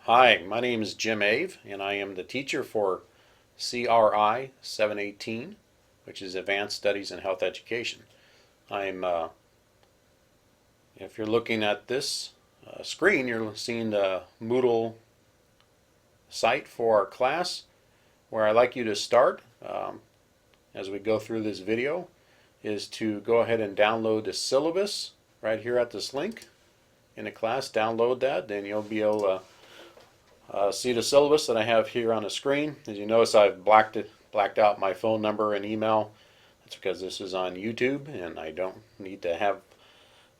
Hi, my name is Jim Ave, and I am the teacher for CRI 718, which is Advanced Studies in Health Education. If you're looking at this screen, you're seeing the Moodle site for our class. Where I'd like you to start as we go through this video is to go ahead and download the syllabus right here at this link in the class. Download that, then you'll be able to see the syllabus that I have here on the screen. As you notice, I've blacked out my phone number and email. That's because this is on YouTube and I don't need to have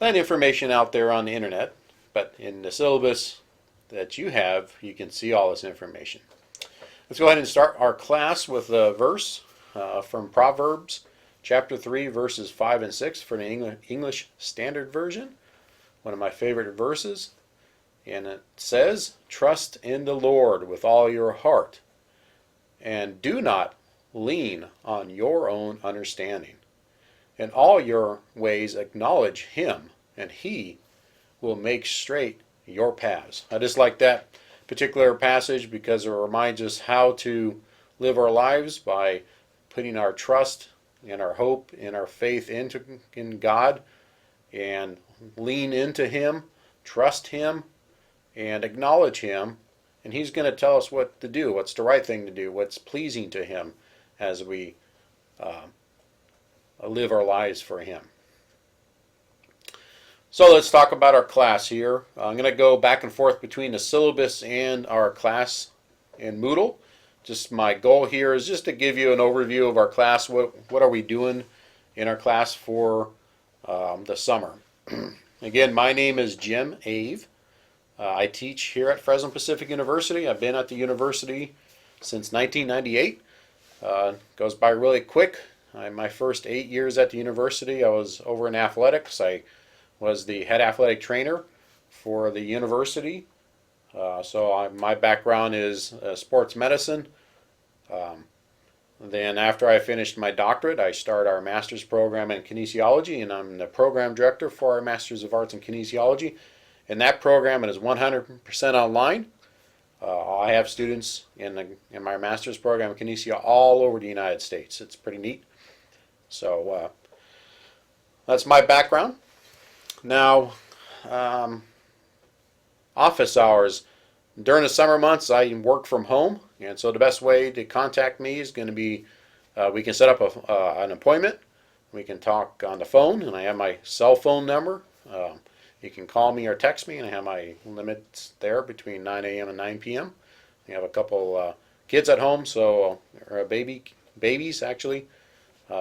that information out there on the internet. But in the syllabus that you have, you can see all this information. Let's go ahead and start our class with a verse from Proverbs chapter 3 verses 5 and 6 for the English Standard Version. One of my favorite verses. And it says, "Trust in the Lord with all your heart, and do not lean on your own understanding. In all your ways acknowledge Him, and He will make straight your paths." I just like that particular passage because it reminds us how to live our lives by putting our trust and our hope and our faith in God, and lean into Him, trust Him, and acknowledge Him, and He's going to tell us what to do, what's the right thing to do, what's pleasing to Him as we live our lives for Him. So let's talk about our class here. I'm going to go back and forth between the syllabus and our class in Moodle. Just my goal here is just to give you an overview of our class. What are we doing in our class for the summer? Again, my name is Jim Ave. I teach here at Fresno Pacific University. I've been at the university since 1998. Goes by really quick. My first 8 years at the university, I was over in athletics. I was the head athletic trainer for the university. My background is sports medicine. Then after I finished my doctorate, I started our master's program in kinesiology, and I'm the program director for our Masters of Arts in Kinesiology. In that program, it is 100% online. I have students in my master's program in kinesia all over the United States. It's pretty neat. So that's my background. Now, office hours. During the summer months, I work from home, and so the best way to contact me is going to be we can set up an appointment. We can talk on the phone, and I have my cell phone number. You can call me or text me, and I have my limits there between 9 a.m. and 9 p.m. We have a couple kids at home, or babies actually.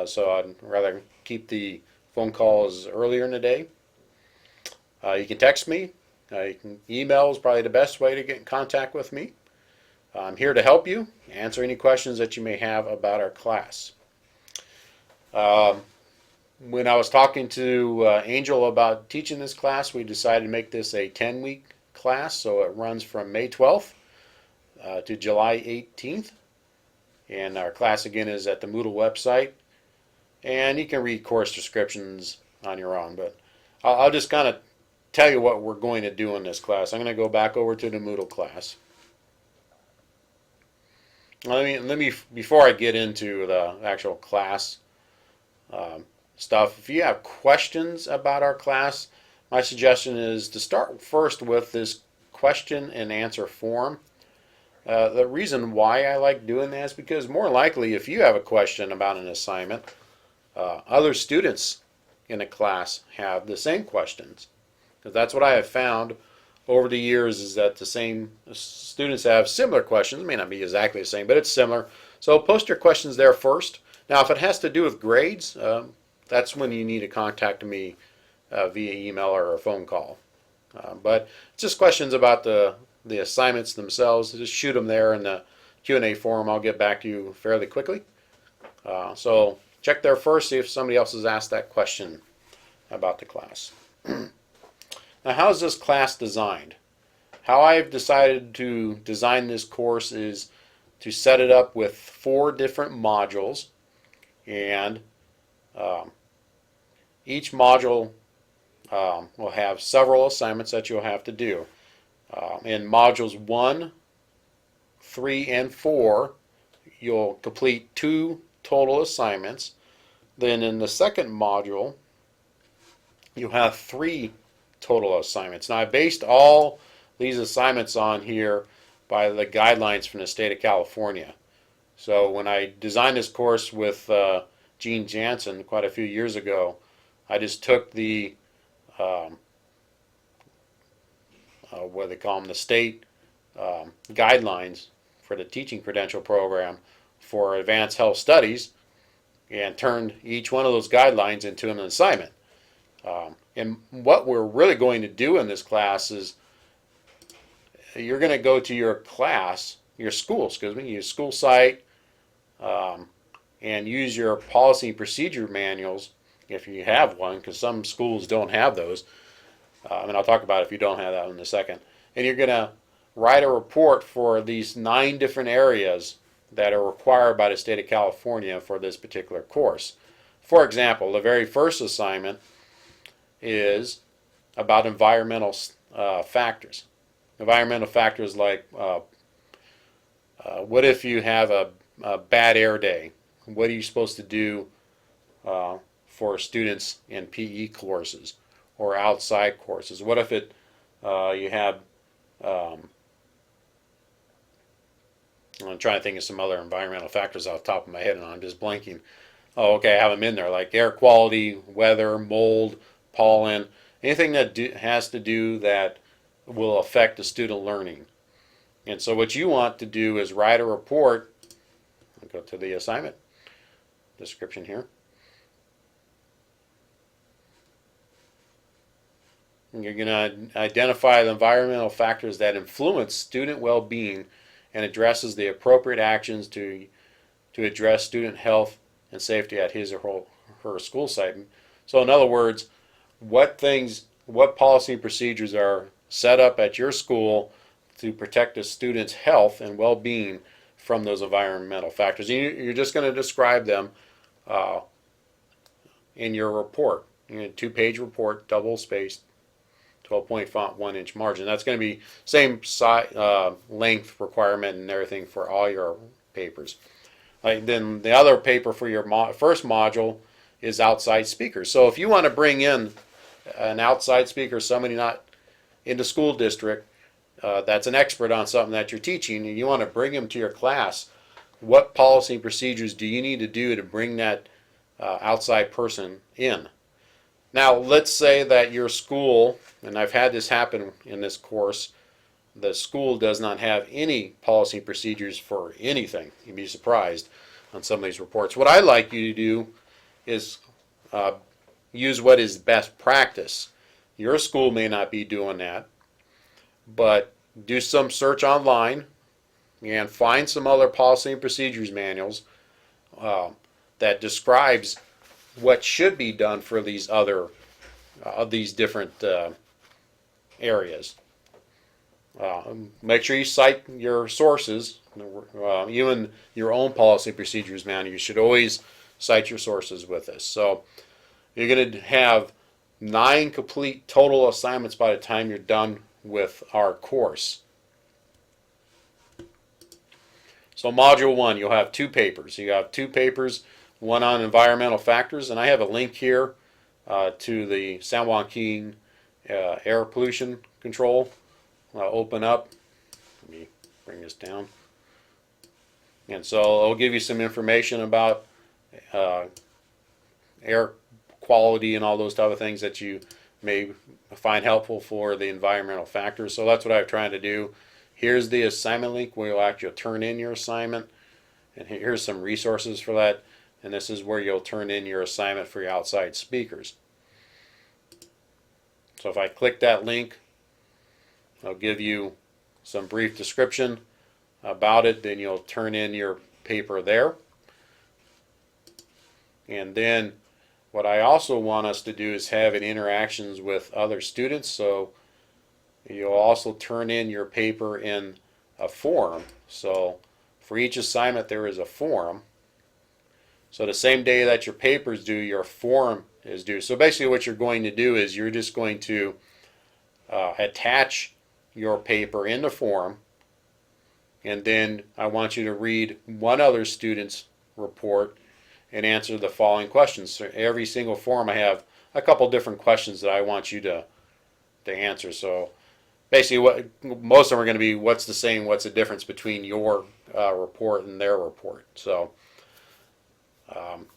So I'd rather keep the phone calls earlier in the day. You can text me. Email is probably the best way to get in contact with me. I'm here to help you, answer any questions that you may have about our class. When I was talking to Angel about teaching this class, we decided to make this a 10-week class, so it runs from May 12th to July 18th. And our class again is at the Moodle website, and you can read course descriptions on your own, but I'll just kind of tell you what we're going to do in this class. I'm going to go back over to the Moodle class. Let me before I get into the actual class stuff, if you have questions about our class, my suggestion is to start first with this question and answer form. The reason why I like doing that is because more likely if you have a question about an assignment, other students in a class have the same questions. Because that's what I have found over the years, is that the same students have similar questions. It may not be exactly the same, but it's similar. So post your questions there first. Now if it has to do with grades, that's when you need to contact me via email or a phone call. But it's just questions about the assignments themselves. Just shoot them there in the Q&A forum. I'll get back to you fairly quickly. So check there first, see if somebody else has asked that question about the class. Now, how is this class designed? How I've decided to design this course is to set it up with 4 different modules, and each module will have several assignments that you'll have to do. In modules 1, 3, and 4, you'll complete 2 total assignments. Then in the second module, you'll have 3 total assignments. Now I based all these assignments on here by the guidelines from the state of California. So when I designed this course with Gene Jansen quite a few years ago, I just took the what they call them, the state guidelines for the teaching credential program for advanced health studies, and turned each one of those guidelines into an assignment. And what we're really going to do in this class is you're going to go to your class, your school site, and use your policy and procedure manuals if you have one, because some schools don't have those. And I'll talk about it if you don't have that in a second. And you're going to write a report for these 9 different areas that are required by the state of California for this particular course. For example, the very first assignment is about environmental factors. Environmental factors like what if you have a bad air day? What are you supposed to do for students in PE courses or outside courses? What if you have I'm trying to think of some other environmental factors off the top of my head, and I'm just blanking. Oh, okay, I have them in there, like air quality, weather, mold, pollen, anything that has to do that will affect the student learning. And so what you want to do is write a report. I'll go to the assignment description here. And you're going to identify the environmental factors that influence student well-being and addresses the appropriate actions to address student health and safety at his or her school site. So in other words, what policy and procedures are set up at your school to protect the student's health and well-being from those environmental factors. You're just going to describe them in your report. A 2-page report, double-spaced, 12-point font, 1-inch margin. That's going to be same size, length requirement and everything for all your papers. Then the other paper for your first module is outside speakers. So if you want to bring in an outside speaker, somebody not in the school district that's an expert on something that you're teaching, and you want to bring them to your class, what policy and procedures do you need to do to bring that outside person in? Now, let's say that your school, and I've had this happen in this course, the school does not have any policy and procedures for anything. You'd be surprised on some of these reports. What I like you to do is use what is best practice. Your school may not be doing that, but do some search online and find some other policy and procedures manuals that describes what should be done for these other these different areas. Make sure you cite your sources. Even your own policy and procedures manual, you should always cite your sources with this. So you're going to have 9 complete total assignments by the time you're done with our course. So module 1, you'll have 2 papers. You have 2 papers, one on environmental factors, and I have a link here to the San Joaquin air pollution control. Open up. Let me bring this down. And so it'll give you some information about air quality and all those type of things that you may find helpful for the environmental factors. So that's what I'm trying to do. Here's the assignment link where you'll actually turn in your assignment. And here's some resources for that. And this is where you'll turn in your assignment for your outside speakers. So if I click that link, I'll give you some brief description about it. Then you'll turn in your paper there. And then what I also want us to do is have interactions with other students. So you'll also turn in your paper in a forum. So for each assignment there is a forum. So the same day that your paper is due, your forum is due. So basically what you're going to do is you're just going to attach your paper in the form, and then I want you to read one other student's report and answer the following questions. So every single form I have a couple different questions that I want you to answer. So basically, what most of them are going to be, what's the same, what's the difference between your report and their report. So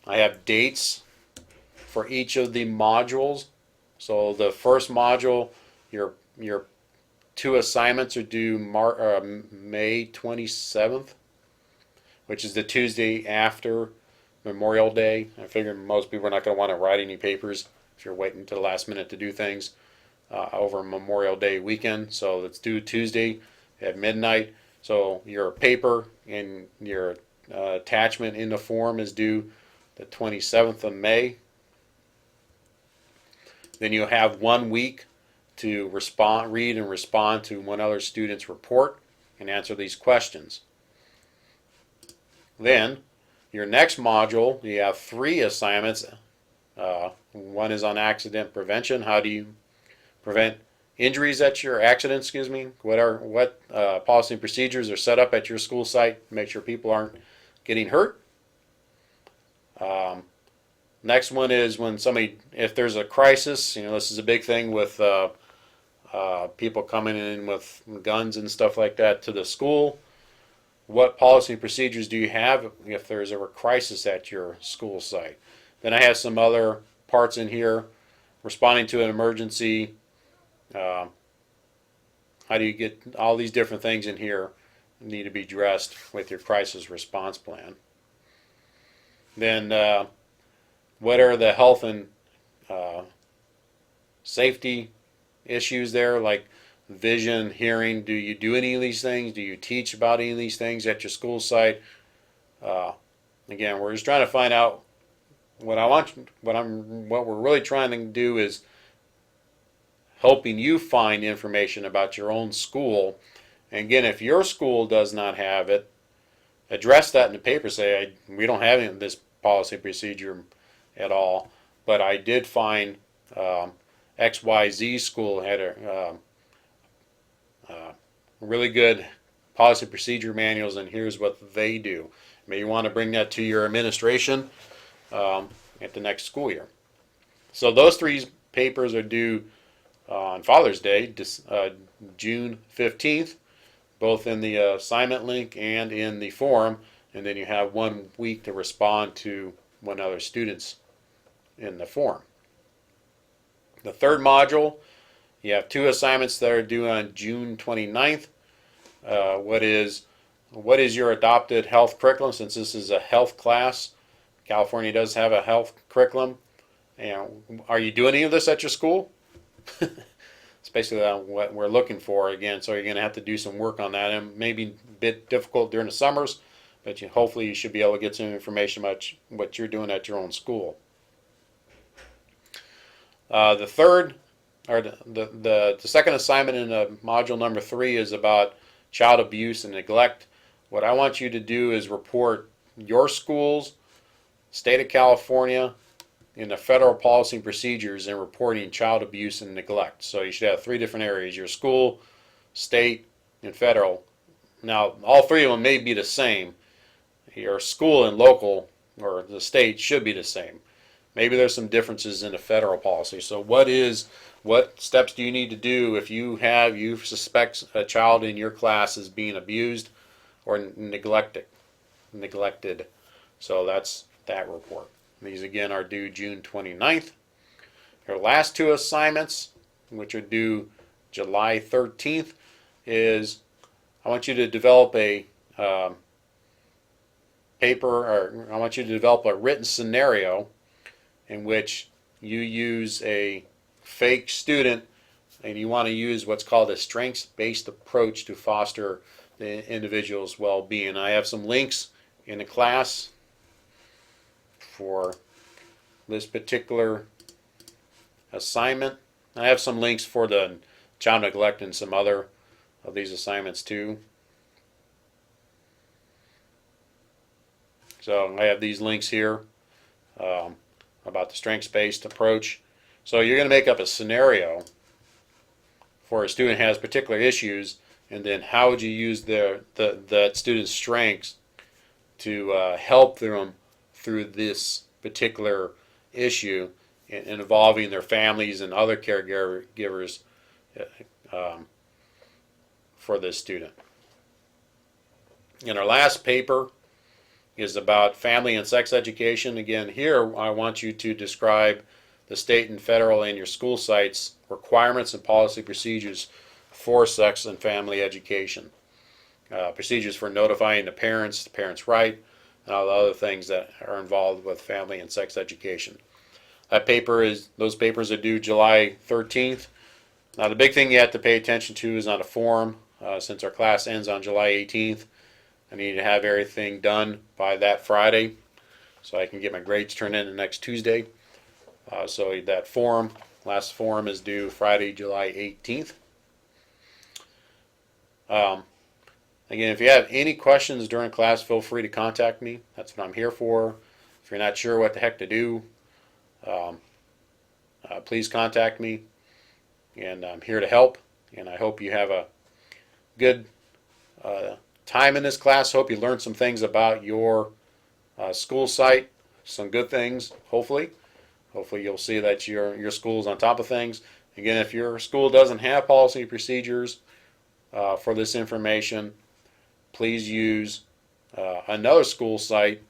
I have dates for each of the modules. So the first module, your two assignments are due May 27th, which is the Tuesday after Memorial Day. I figure most people are not going to want to write any papers if you're waiting to the last minute to do things over Memorial Day weekend. So it's due Tuesday at midnight. So your paper and your attachment in the form is due the 27th of May. Then you have 1 week to read and respond to one other student's report and answer these questions. Then your next module, you have 3 assignments. One is on accident prevention. How do you prevent injuries at your accidents? What policy and procedures are set up at your school site to make sure people aren't getting hurt? Next one is if there's a crisis. This is a big thing with people coming in with guns and stuff like that to the school. What policy and procedures do you have if there's a crisis at your school site? Then I have some other parts in here. Responding to an emergency. How do you get all these different things in here need to be addressed with your crisis response plan? Then what are the health and safety issues there, like vision, hearing? Do you do any of these things? Do you teach about any of these things at your school site? Again, we're just trying to find out what we're really trying to do is helping you find information about your own school. And again, if your school does not have it, address that in the paper. Say, we don't have any of this policy procedure at all, but I did find XYZ school had a really good policy procedure manuals, and here's what they do. Maybe you want to bring that to your administration at the next school year. So those 3 papers are due on Father's Day, June 15th, both in the assignment link and in the form, and then you have 1 week to respond to one other student's in the form. The third module, you have 2 assignments that are due on June 29th. What is your adopted health curriculum? Since this is a health class, California does have a health curriculum. Are you doing any of this at your school? It's basically what we're looking for again. So you're going to have to do some work on that, and maybe a bit difficult during the summers, but hopefully you should be able to get some information about what you're doing at your own school. The second assignment in module number 3 is about child abuse and neglect. What I want you to do is report your schools, state of California, in the federal policy and procedures in reporting child abuse and neglect. So you should have 3 different areas: your school, state, and federal. Now, all 3 of them may be the same. Your school and local, or the state, should be the same. Maybe there's some differences in the federal policy. So what steps do you need to do if you suspect a child in your class is being abused or neglected? So that's that report. These again are due June 29th. Your last 2 assignments, which are due July 13th, is I want you to develop a I want you to develop a written scenario in which you use a fake student, and you want to use what's called a strengths-based approach to foster the individual's well-being. I have some links in the class for this particular assignment. I have some links for the child neglect and some other of these assignments too. So I have these links here about the strengths-based approach. So you're going to make up a scenario for a student who has particular issues, and then how would you use that student's strengths to help them through this particular issue and involving their families and other caregivers for this student. And our last paper is about family and sex education. Again, here I want you to describe the state and federal and your school sites requirements and policy procedures for sex and family education. Procedures for notifying the parents right, and all the other things that are involved with family and sex education. Those papers are due July 13th. Now the big thing you have to pay attention to is on a form. Since our class ends on July 18th, I need to have everything done by that Friday so I can get my grades turned in the next Tuesday. So that last form is due Friday, July 18th. Again, if you have any questions during class, feel free to contact me. That's what I'm here for. If you're not sure what the heck to do, please contact me, and I'm here to help. And I hope you have a good time in this class. Hope you learned some things about your school site, some good things, hopefully. Hopefully you'll see that your school is on top of things. Again, if your school doesn't have policy procedures for this information, please use another school site.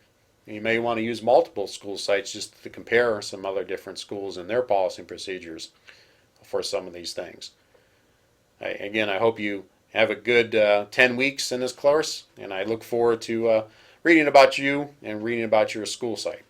You may want to use multiple school sites just to compare some other different schools and their policy and procedures for some of these things. Again, I hope you have a good 10 weeks in this course, and I look forward to reading about you and reading about your school site.